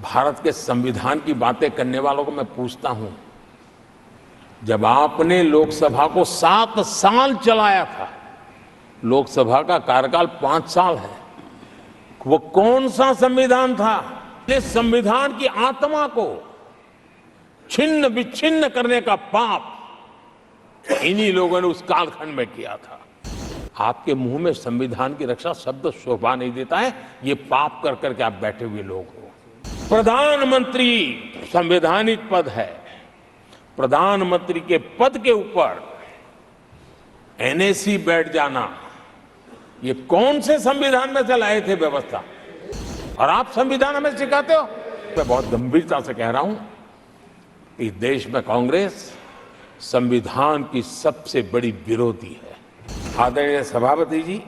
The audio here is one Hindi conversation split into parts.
भारत के संविधान की बातें करने वालों को मैं पूछता हूं, जब आपने लोकसभा को 7 साल चलाया था, लोकसभा का कार्यकाल 5 साल है, वो कौन सा संविधान था? इस संविधान की आत्मा को छिन्न विच्छिन्न करने का पाप इन्हीं लोगों ने उस कालखंड में किया था। आपके मुंह में संविधान की रक्षा शब्द शोभा नहीं देता है, ये पाप कर करके आप बैठे हुए लोग हो। प्रधानमंत्री संवैधानिक पद है, प्रधानमंत्री के पद के ऊपर एनएसी बैठ जाना, ये कौन से संविधान में से लाए थे व्यवस्था? और आप संविधान हमें सिखाते हो? मैं बहुत गंभीरता से कह रहा हूं, इस देश में कांग्रेस संविधान की सबसे बड़ी विरोधी है। आदरणीय सभापति जी,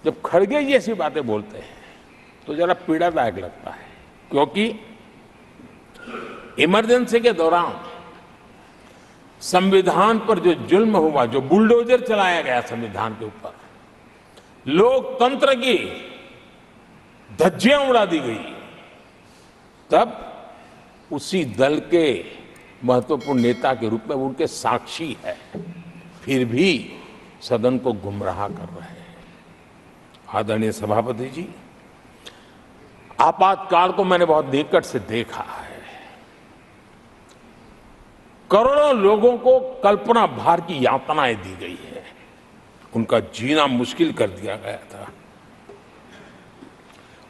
जब खड़गे जी ऐसी बातें बोलते हैं तो जरा पीड़ादायक लगता है, क्योंकि इमरजेंसी के दौरान संविधान पर जो जुल्म हुआ, जो बुलडोजर चलाया गया संविधान के ऊपर, लोकतंत्र की धज्जियां उड़ा दी गई, तब उसी दल के महत्वपूर्ण नेता के रूप में उनके साक्षी है, फिर भी सदन को गुमराह कर रहे हैं। आदरणीय सभापति जी, आपातकाल को मैंने बहुत निकट से देखा है। करोड़ों लोगों को कल्पना भार की यातनाएं दी गई है, उनका जीना मुश्किल कर दिया गया था,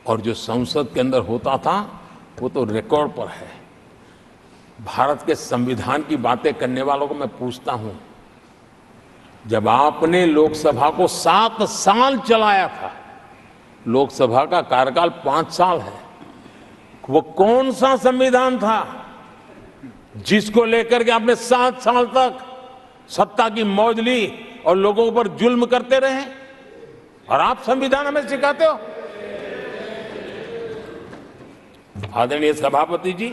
और जो संसद के अंदर होता था वो तो रिकॉर्ड पर है। भारत के संविधान की बातें करने वालों को मैं पूछता हूं, जब आपने लोकसभा को 7 साल चलाया था, लोकसभा का कार्यकाल 5 साल है, वो कौन सा संविधान था जिसको लेकर के आपने 7 साल तक सत्ता की मौज ली और लोगों पर जुल्म करते रहे? और आप संविधान हमें सिखाते हो? आदरणीय सभापति जी,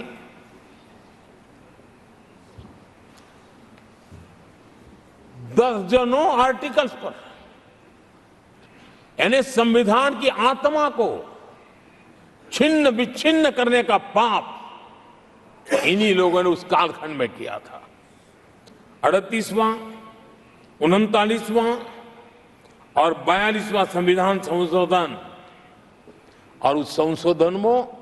दर्जनों आर्टिकल्स पर, यानी संविधान की आत्मा को छिन्न विच्छिन्न करने का पाप इन्हीं लोगों ने उस कालखंड में किया था। 38वां, 39वां और 42वां संविधान संशोधन, और उस संशोधन में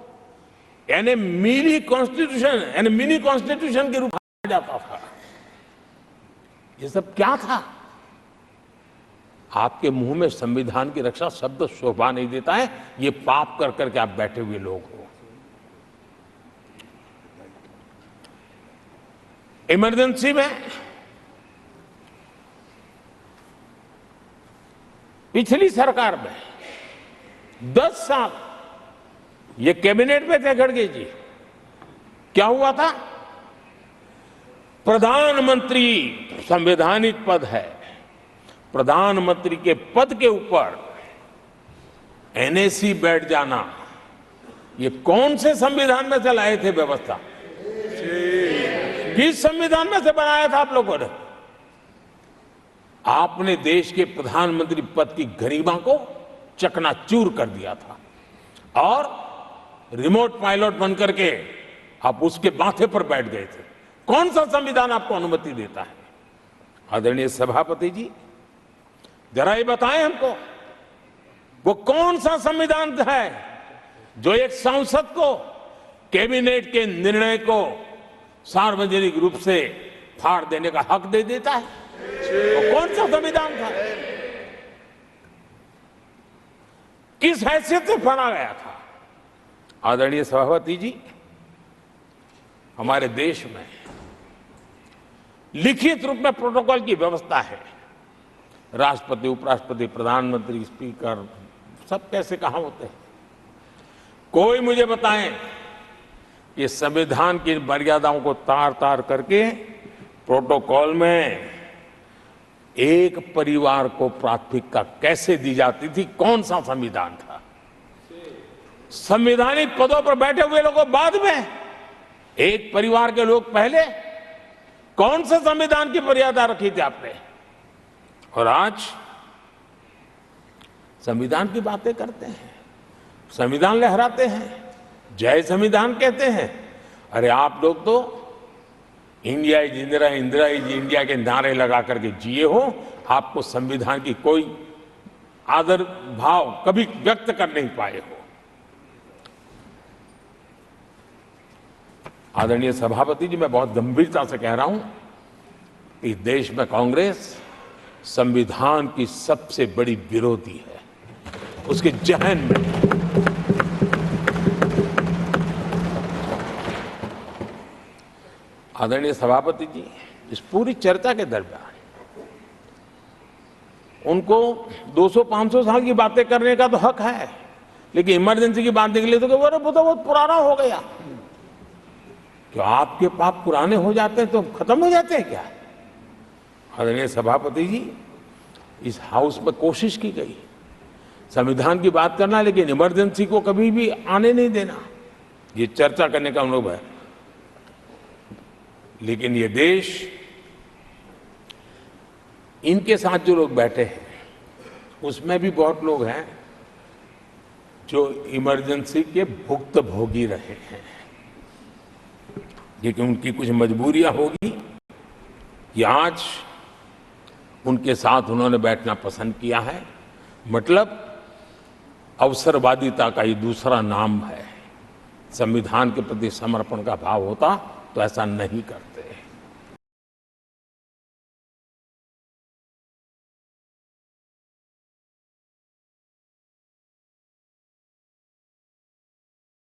यानी मिनी कॉन्स्टिट्यूशन, यानी मिनी कॉन्स्टिट्यूशन के रूप में जाता था। ये सब क्या था? आपके मुंह में संविधान की रक्षा शब्द शोभा नहीं देता है, ये पाप कर करके आप बैठे हुए लोग हो। इमरजेंसी में पिछली सरकार में 10 साल ये कैबिनेट में थे खड़गे जी, क्या हुआ था? प्रधानमंत्री संवैधानिक पद है, प्रधानमंत्री के पद के ऊपर एनएसी बैठ जाना, ये कौन से संविधान में से लाए थे व्यवस्था? किस संविधान में से बनाया था आप लोगों ने? आपने देश के प्रधानमंत्री पद की गरिमा को चकनाचूर कर दिया था, और रिमोट पायलट बनकर के आप उसके माथे पर बैठ गए थे। कौन सा संविधान आपको अनुमति देता है? आदरणीय सभापति जी, जरा ये बताएं हमको, वो कौन सा संविधान है जो एक सांसद को कैबिनेट के निर्णय को सार्वजनिक रूप से फाड़ देने का हक दे देता है? वो कौन सा संविधान था? किस हैसियत से फाड़ा गया था? आदरणीय सभापति जी, हमारे देश में लिखित रूप में प्रोटोकॉल की व्यवस्था है। राष्ट्रपति, उपराष्ट्रपति, प्रधानमंत्री, स्पीकर, सब कैसे कहां होते हैं? कोई मुझे बताएं कि संविधान की मर्यादाओं को तार तार करके प्रोटोकॉल में एक परिवार को प्राथमिकता कैसे दी जाती थी? कौन सा संविधान था? संवैधानिक पदों पर बैठे हुए लोगों बाद में, एक परिवार के लोग पहले। कौन से संविधान की मर्यादा रखी थी आपने? और आज संविधान की बातें करते हैं, संविधान लहराते हैं, जय संविधान कहते हैं। अरे आप लोग तो India is Indira, Indira is India के नारे लगा करके जिए हो। आपको संविधान की कोई आदर भाव कभी व्यक्त कर नहीं पाए हो। आदरणीय सभापति जी, मैं बहुत गंभीरता से कह रहा हूं कि देश में कांग्रेस संविधान की सबसे बड़ी विरोधी है। उसके जहन में आदरणीय सभापति जी, इस पूरी चर्चा के दरमियान उनको 200-500 साल की बातें करने का तो हक है, लेकिन इमरजेंसी की बात निकली तो वो तो बहुत पुराना हो गया। क्या आपके पाप पुराने हो जाते हैं तो खत्म हो जाते हैं क्या? आदरणीय सभापति जी, इस हाउस में कोशिश की गई संविधान की बात करना, लेकिन इमरजेंसी को कभी भी आने नहीं देना, ये चर्चा करने का अनुभव है। लेकिन ये देश, इनके साथ जो लोग बैठे हैं उसमें भी बहुत लोग हैं जो इमरजेंसी के भुक्तभोगी रहे हैं, क्योंकि उनकी कुछ मजबूरियां होगी कि आज उनके साथ उन्होंने बैठना पसंद किया है। मतलब अवसरवादिता का ये दूसरा नाम है। संविधान के प्रति समर्पण का भाव होता तो ऐसा नहीं करते।